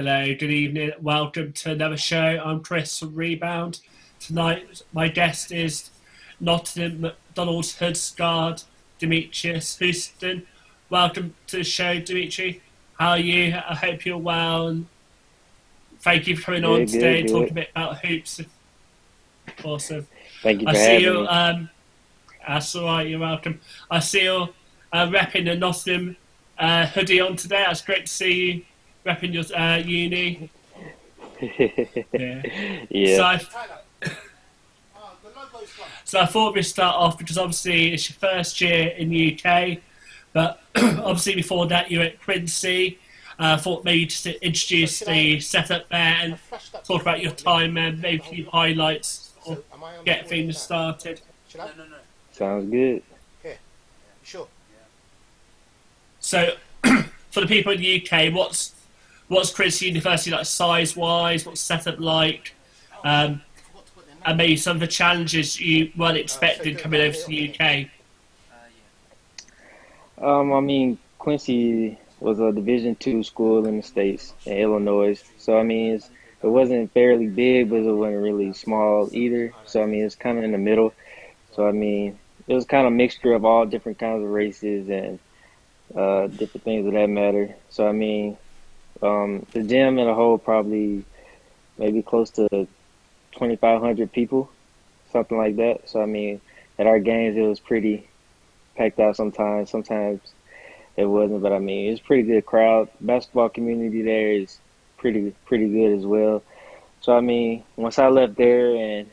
Hello, good evening. Welcome to another show. I'm Chris from Rebound. Tonight, my guest is Nottingham McDonald's Hoods guard, Demetrius Houston. Welcome to the show, Dimitri. How are you? I hope you're well. And thank you for coming on today and talking a bit about hoops. Awesome. Thank you for having me. That's all right, you're welcome. I see you repping the Nottingham hoodie on today. That's great to see you repping your uni. Yeah. So I thought we'd start off because obviously it's your first year in the UK, but obviously before that you were at Quincy. I thought maybe just to introduce the setup there and talk about your time and maybe a few highlights or get things started. Sounds good. Yeah, sure. So for the people in the UK, what's Quincy University like size-wise? What's setup like? And maybe some of the challenges you weren't expecting coming over to the UK. Quincy was a Division II school in the States, in Illinois. So, it wasn't fairly big, but it wasn't really small either. So, it's kind of in the middle. So, it was kind of a mixture of all different kinds of races and different things of that matter. So, the gym in a whole probably maybe close to 2,500 people, something like that. So, at our games, it was pretty packed out sometimes. Sometimes it wasn't, but it's pretty good crowd. Basketball community there is pretty good as well. So, once I left there and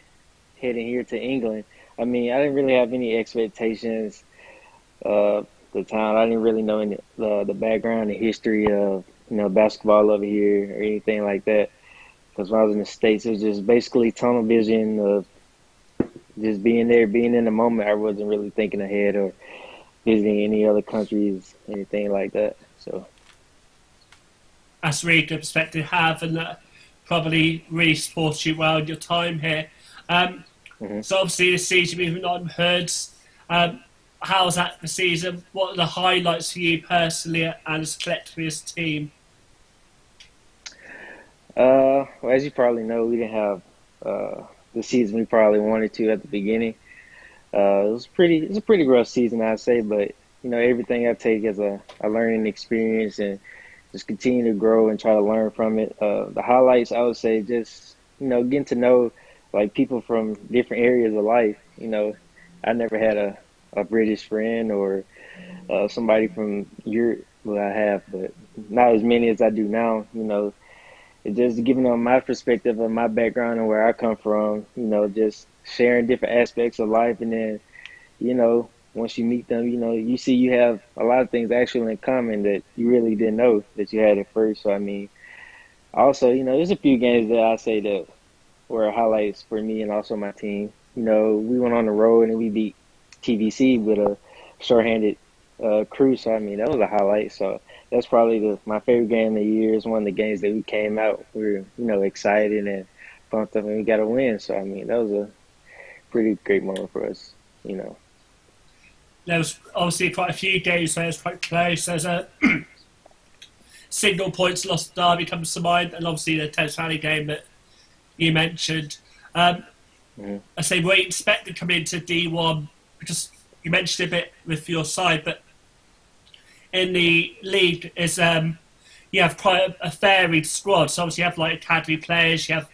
heading here to England, I didn't really have any expectations of the town. I didn't really know any, the background and history of, basketball over here or anything like that. Because when I was in the States, it was just basically tunnel vision of just being there, being in the moment. I wasn't really thinking ahead or visiting any other countries, anything like that. So that's a really good perspective to have, and that probably really supports you well in your time here. So obviously this season we've not Hoods. How's that the season? What are the highlights for you personally and as collectively as a team? Well, as you probably know, we didn't have the season we probably wanted to at the beginning. It was a pretty rough season, I'd say, but everything I take as a learning experience and just continue to grow and try to learn from it. The highlights, I would say, just getting to know like people from different areas of life. I never had a British friend or somebody from Europe. Well, I have, but not as many as I do now. It's just giving them my perspective of my background and where I come from. Just sharing different aspects of life, and then once you meet them, you see you have a lot of things actually in common that you really didn't know that you had at first. So also, there's a few games that I say that were highlights for me and also my team. We went on the road and we beat TVC with a shorthanded crew. So that was a highlight. So that's probably my favorite game of the year. Is one of the games that we came out. We were excited and pumped up, and we got a win. So that was a pretty great moment for us. There was obviously quite a few games where it was quite close. There's a single points lost derby comes to mind, and obviously the Thames Valley game that you mentioned. I say, were you expected to come into D1? Because you mentioned a bit with your side, but in the league is you have quite a varied squad. So obviously you have like academy players, you have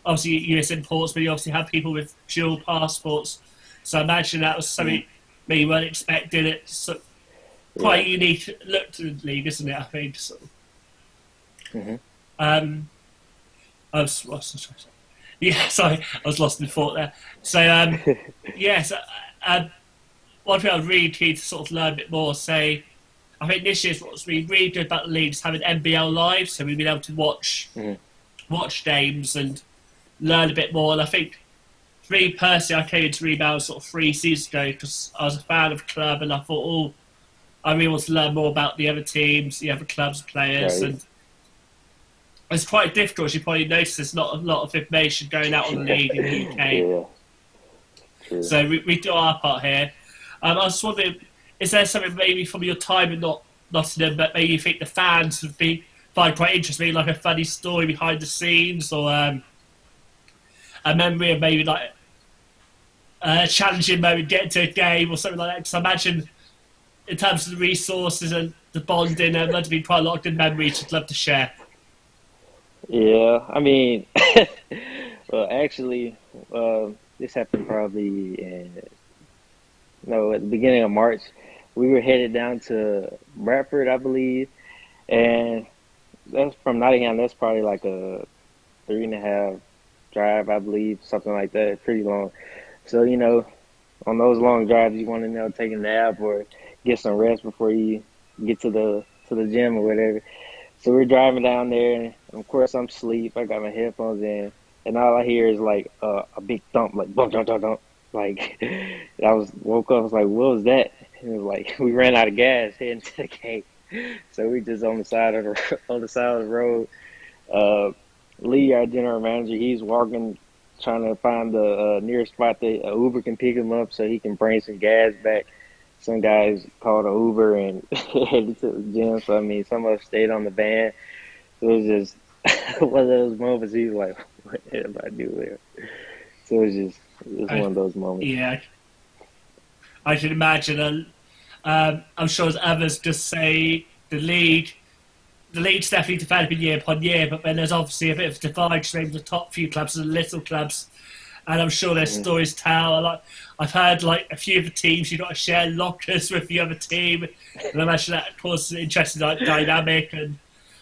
obviously US imports, but you obviously have people with dual passports. So I imagine that was something maybe you weren't expecting. It's quite a unique look to the league, isn't it? I think. So. I was lost in thought there. So yes, one thing I was really keen to sort of learn a bit more. Say, I think this year's what's been really good about the league is having NBL live, so we've been able to watch games and learn a bit more. And I think, for me personally, I came into Rebound sort of 3 seasons ago because I was a fan of the club, and I thought, I really want to learn more about the other teams, the other clubs, players, and it's quite difficult. As you probably noticed, there's not a lot of information going out on the league in the UK. So we do our part here. I was wondering, is there something maybe from your time in Nottingham that maybe you think the fans would be find quite interesting, like a funny story behind the scenes, or a memory of maybe like a challenging moment, getting to a game or something like that. Because I imagine, in terms of the resources and the bonding, there must have been quite a lot of good memories you'd love to share. Yeah, I mean, well, actually, this happened probably in no at the beginning of March. We were headed down to Bradford, I believe, and that's from Nottingham. That's probably like a 3.5 drive, I believe, something like that. Pretty long. So on those long drives, you want to take a nap or get some rest before you get to the gym or whatever. So we're driving down there, and of course I'm asleep. I got my headphones in, and all I hear is like a big thump, like bump, bump, bump, bump. Like I was woke up, I was like, "What was that?" And it was like we ran out of gas heading to the gate, so we just on the side of the on the side of the road. Uh, Lee, our general manager, he's walking, trying to find the nearest spot that Uber can pick him up, so he can bring some gas back. Some guys called an Uber and headed to the gym. So I mean, some of us stayed on the van. It was just one of those moments. He was like, "What did I do there?" So it was one I, of those moments. yeah, I can imagine. I'm sure as others just say the league's definitely developing year upon year, but then there's obviously a bit of a divide between the top few clubs and the little clubs. And I'm sure there's Hmm. stories to tell. Like I've heard, like a few of the teams you've got to share lockers with the other team, and I imagine that causes an interesting like dynamic. And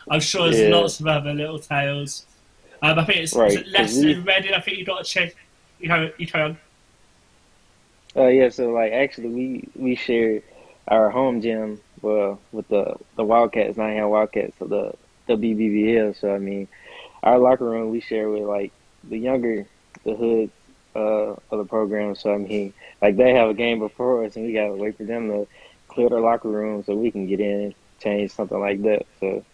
I'm sure there's Yeah, lots of other little tales. I think is right. it Cause Leicester and Reading? I think you got to check. You carry on. yeah. So like, actually, we shared our home gym, well, with the Wildcats, Nottingham Wildcats, so the WBBL. So I mean, our locker room we share with like the younger, the hood of the program. So I mean, like they have a game before us, and we gotta wait for them to clear their locker room so we can get in, change something like that. So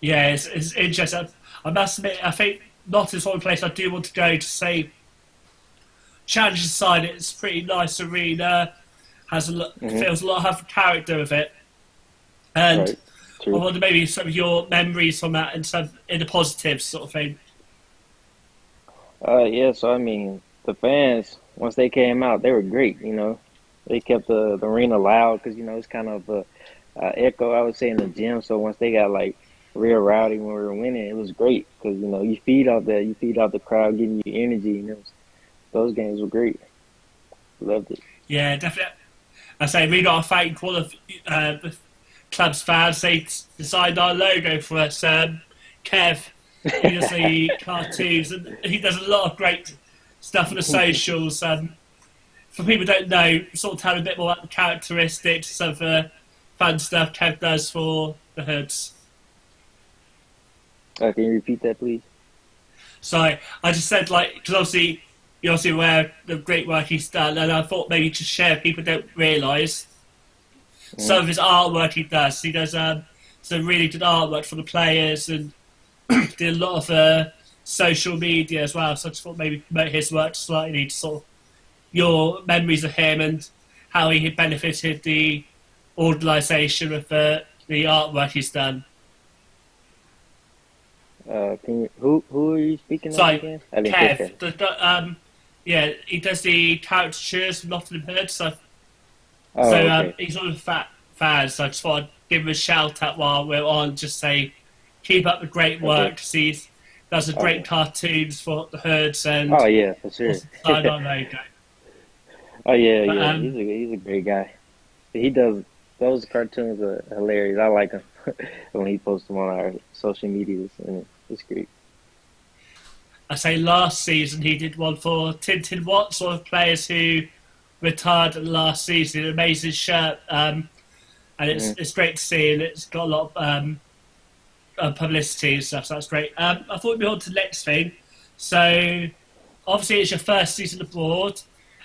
Yeah, it's interesting. I must admit, I think not is one place I do want to go to say challenge aside. It's a pretty nice arena. Has a lot, hmm feels a lot of character with it, and right, I true. wonder maybe some of your memories from that and some in the positive sort of thing. Yeah. So I mean, the fans once they came out, they were great. They kept the arena loud because it's kind of a echo, I would say, in the gym. So once they got like real rowdy when we were winning, it was great because you feed off the crowd, giving you energy, and those games were great. Loved it. Yeah, definitely. I say we got to thank all of the club's fans. They designed our logo for us. Kev, he does the cartoons and he does a lot of great stuff on the socials. For people who don't know, sort of tell a bit more about the characteristics of fun stuff Kev does for the hoods. Can you repeat that, please? So I just said, like, because obviously you're obviously aware of the great work he's done, and I thought maybe to share, people don't realise Hmm. some of his artwork he does. He does some really good artwork for the players and did a lot of social media as well. So I just thought maybe promote his work slightly to sort of your memories of him and how he benefited the organisation with the artwork he's done. Can you who are you speaking of So again? I didn't catch Kev, that. yeah, he does the caricatures from Nottingham Hood. So Oh, okay. he's one of the fans. So I just thought I'd give him a shout out while we're on. Just say keep up the great Okay. work. 'Cause he does a great Okay. cartoons for the Hoods and Oh yeah, for sure. also design our logo. Oh yeah, But yeah. He's a great guy. He does those cartoons are hilarious. I like him when he posts them on our social medias, and it's great. I say last season he did one for Tintin Watts, one of the players who retired last season. An amazing shirt, and Hmm. it's great to see, and it's got a lot of publicity and stuff. So that's great. I thought we'd be on to the next thing. So obviously it's your first season abroad,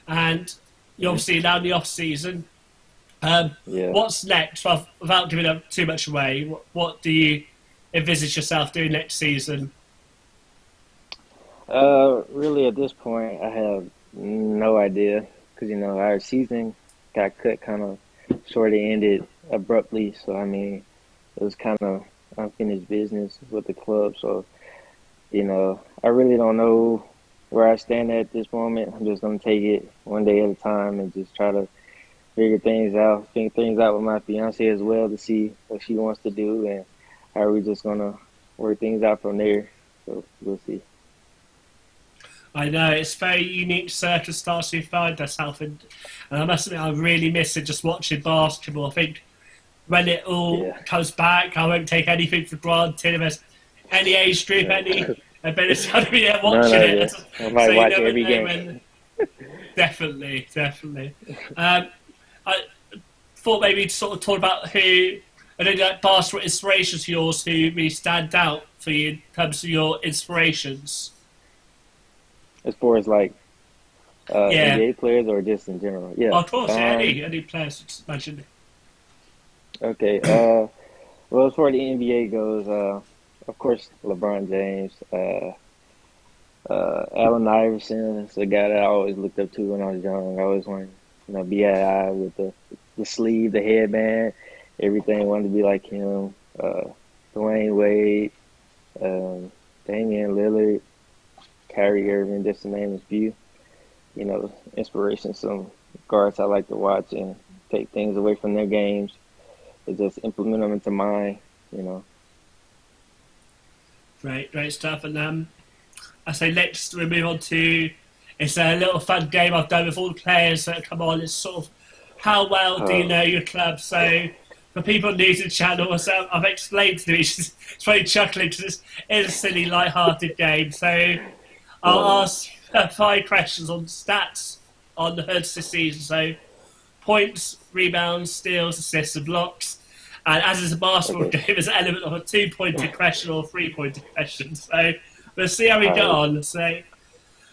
and you're Hmm. obviously now in the off season. Yeah. What's next? Well, without giving up too much away, what do you envisage yourself doing next season? Really at this point, I have no idea because our season got cut kind of short. It ended abruptly, so I mean, it was kind of unfinished business with the club. So, I really don't know where I stand at this moment. I'm just gonna take it one day at a time and just try to figure things out with my fiance as well to see what she wants to do and how are we just gonna work things out from there. So we'll see. I know it's very unique circumstance we find ourselves in, and I must admit I really miss it just watching basketball. I think when it all Yeah. comes back, I won't take anything for granted. If there's any age group, any ability to be there No, watching no, yeah. it, I so might you watch never every know game. when. Definitely, definitely. I thought maybe to sort of talk about who I know like basketball inspirations of yours who really stand out for you in terms of your inspirations. As far as like Yeah, NBA players or just in general. Yeah. of course. Yeah, any players just mentioned. Okay. Well, as far as the NBA goes, of course, LeBron James, Allen Iverson is a guy that I always looked up to when I was young. I always wanted, be at eye with the sleeve, the headband, everything. Wanted to be like him. Dwayne Wade, Damian Lillard, Kyrie Irving, just to name a few. Inspiration. Some guards I like to watch and take things away from their games and just implement them into mine. You know. Great, great stuff. And I say next we move on to it's a little fun game I've done with all the players that come on. It's sort of how well do you Uh, know your club? So for people new to the channel, so I've explained to them. It's very chuckling because it's a silly, light-hearted game. So I'll uh, ask 5 questions on stats on the Hoods this season. So points, rebounds, steals, assists, and blocks. And as it's a basketball okay. game, there's an element of a 2-pointed question or a 3-pointed question. So we'll see how we All get right. on.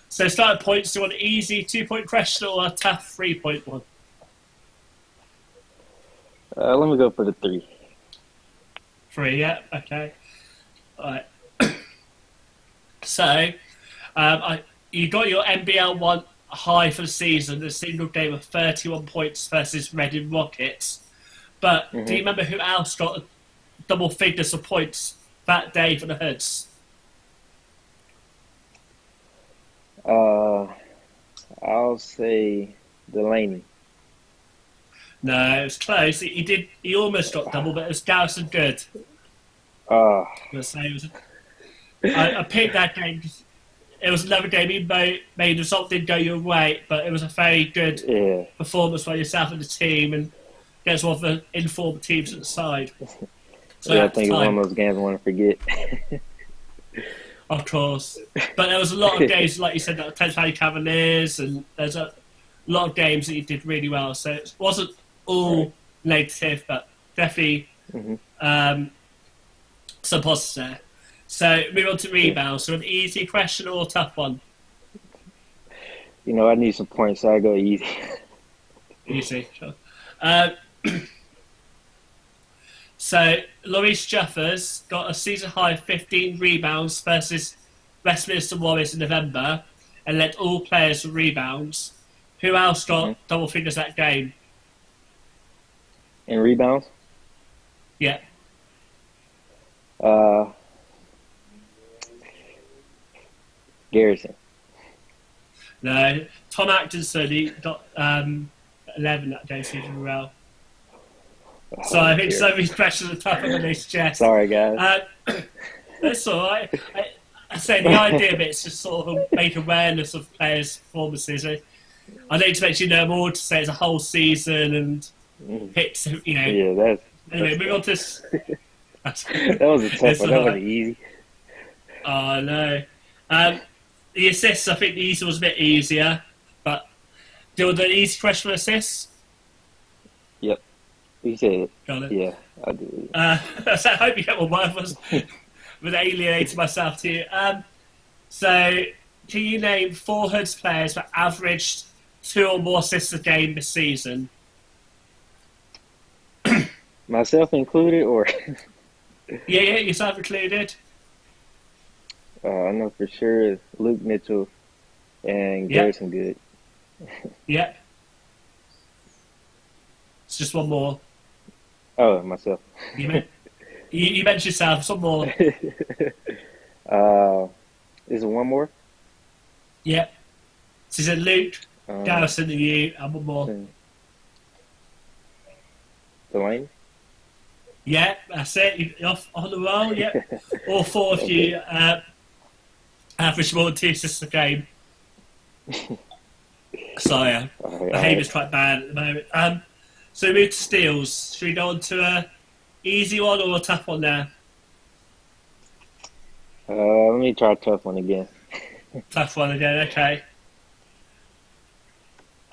So starting points, do you want an easy 2-point question or a tough 3-point one? Let me go for the three. 3, yeah, okay. All right. So you got your NBL one high for the season, a single game of 31 points versus Reading Rockets. But do you hmm remember who else got double figures of points that day for the Hoods? Uh, I'll say Delaney. No, it was close. He almost got double, but it was Garrison Good. Uh, Let's say I picked that game. It was another game. Even though maybe the result didn't go your way, but it was a very good yeah, performance by yourself and the team, and against one of the informed teams at the side. So yeah. I at the think it's one time, of those games I want to forget. of course, but there was a lot of games, like you said, that Thames Valley Cavaliers, and there's a lot of games that you did really well. So it wasn't Right. all negative, but definitely hmm um, some positives there. So move on to Okay. rebounds. So an easy question or a tough one? I need some points, so I go easy. Easy, sure. Uh, so Maurice Jeffers got a season high of 15 rebounds versus Westminster Warriors in November and led all players for rebounds. Who else hmm got double figures that game? And rebounds. Yeah. Uh, Garrison. No. Tom Atkinson, he got 11 that game season in a row. So Oh I think dear. some of these questions are tougher than they suggest. Sorry, guys. That's all right. I say the idea of it is just sort of make awareness of players' performances. I don't expect you to know more to say it's a whole season and Mhm. hits, Yeah, Anyway, that's move tough. on to this. That was a tough It's one. all That wasn't right. easy. Oh, no. The assists, I think the easy was a bit easier, but do you want an easy question for assists? Yep, you said it. Got it. Yeah, I do. So I hope you get one word was with alienating myself to you. So, can you name 4 Hoods players that averaged 2 or more assists a game this season? Myself included, or Yeah, yeah, yourself included. I know for sure Luke Mitchell and Yep, Garrison Good. yep. It's just one more. Oh, myself. You meant? You mentioned yourself. Some more. uh, is it one more? Yep. So is it Luke, Um, Garrison, and you, and one more? so- Delaney. Yeah, that's it. You're off on the roll. Yep. All four of Okay. you average more than 2 assists a game. Sorry, All right. All behaviour's right. quite bad at the moment. So we move to steals. Should we go on to a easy one or a tough one there? Let me try a tough one again. Tough one again. Okay.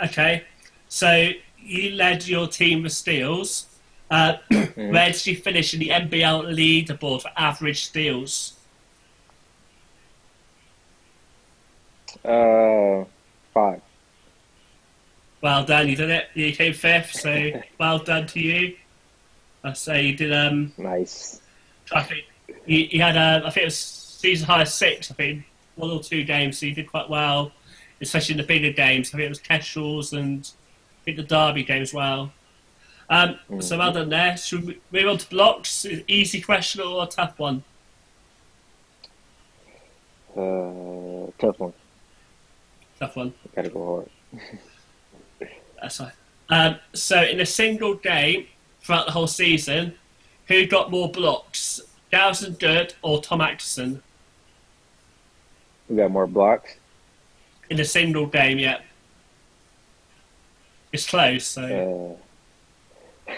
Okay. So you led your team with steals. Mhm. Where did you finish in the NBL leaderboard for average steals? Uh, Five. Well done, you did it. You came fifth, so well done to you. I say you did. Nice. I think you had. I think it was season high 6. I think 1 or 2 games, so you did quite well, especially in the bigger games. I think it was Kestrel's and I think the Derby game as well. So well Mhm. done there. Should we move on to blocks? Easy question or a tough one? Tough one. Tough one. Gotta go That's fine. So in a single game throughout the whole season, who got more blocks? Garrison Dirt or Tom Atkinson? We got more blocks. In a single game, yeah. It's close, so Uh,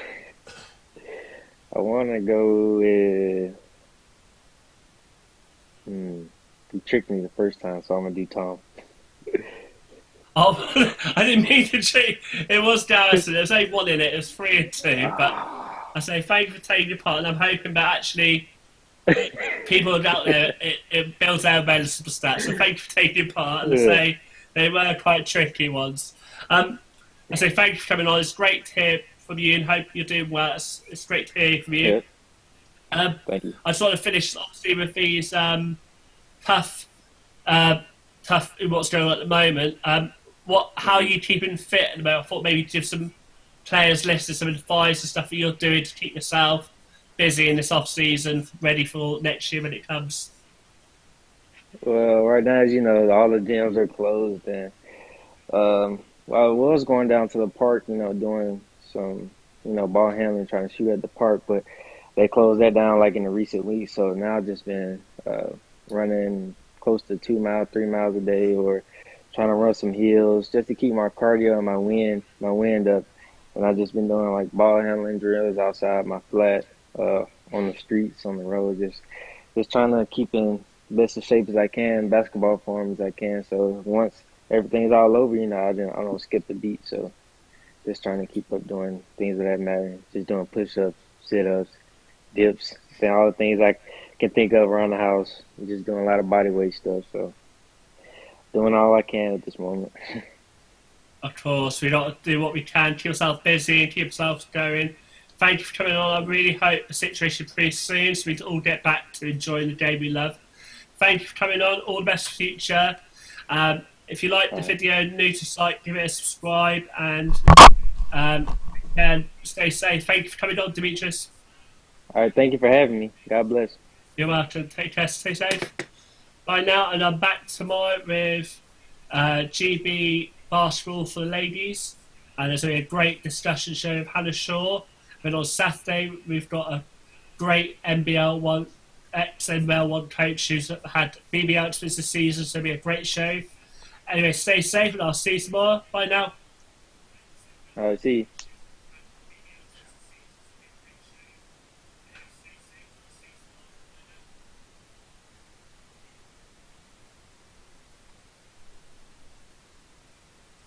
I want to go with. You tricked me the first time, so I'm gonna do Tom. oh, I didn't mean to cheat. It was Garrison. There was only one in it. It was 3-2. But I say thank you for taking your part, and I'm hoping that actually people out there it builds our mental stats. So thank you for taking your part. And I Yeah. say they were quite tricky ones. I say thank you for coming on. It's great to hear from you, and hope you're doing well. It's great to hear from you. Yeah. Thank you. I just want to finish obviously with these tough, uh, tough what's going on at the moment. How are you keeping fit at the moment? I thought maybe give some players lists and some advice and stuff that you're doing to keep yourself busy in this off season, ready for next year when it comes. Well, right now, as you know, all the gyms are closed, and well, I was going down to the park, doing some, ball handling, trying to shoot at the park, but they closed that down like in the recent weeks. So now I've just been running close to 2 miles, 3 miles a day, or trying to run some hills just to keep my cardio and my wind up. And I've just been doing like ball handling drills outside my flat, on the streets, on the road, just trying to keep in best of shape as I can, basketball form as I can. So once everything's all over, I don't skip a beat. So just trying to keep up doing things of that matter, just doing push-ups, sit-ups, dips, and all the things I can think of around the house. Just doing a lot of body weight stuff. So doing all I can at this moment. Of course, we got to do what we can, keep ourselves busy and keep ourselves going. Thank you for coming on. I really hope the situation improves soon so we can all get back to enjoying the game we love. Thank you for coming on. All the best for the future. If you like the video, new to the site, give it a subscribe and stay safe. Thank you for coming on, Demetrius. All right, thank you for having me. God bless. You're welcome. Take care. Stay safe. Bye now, and I'm back tomorrow with GB basketball for the ladies, and there's going to be a great discussion show with Hannah Shaw. Then on Saturday, we've got a great NBL one, ex-NBL one coach who's had BB outfits this season, so it'll be a great show. Anyway, stay safe, and I'll see you tomorrow. Bye now. All right, see you.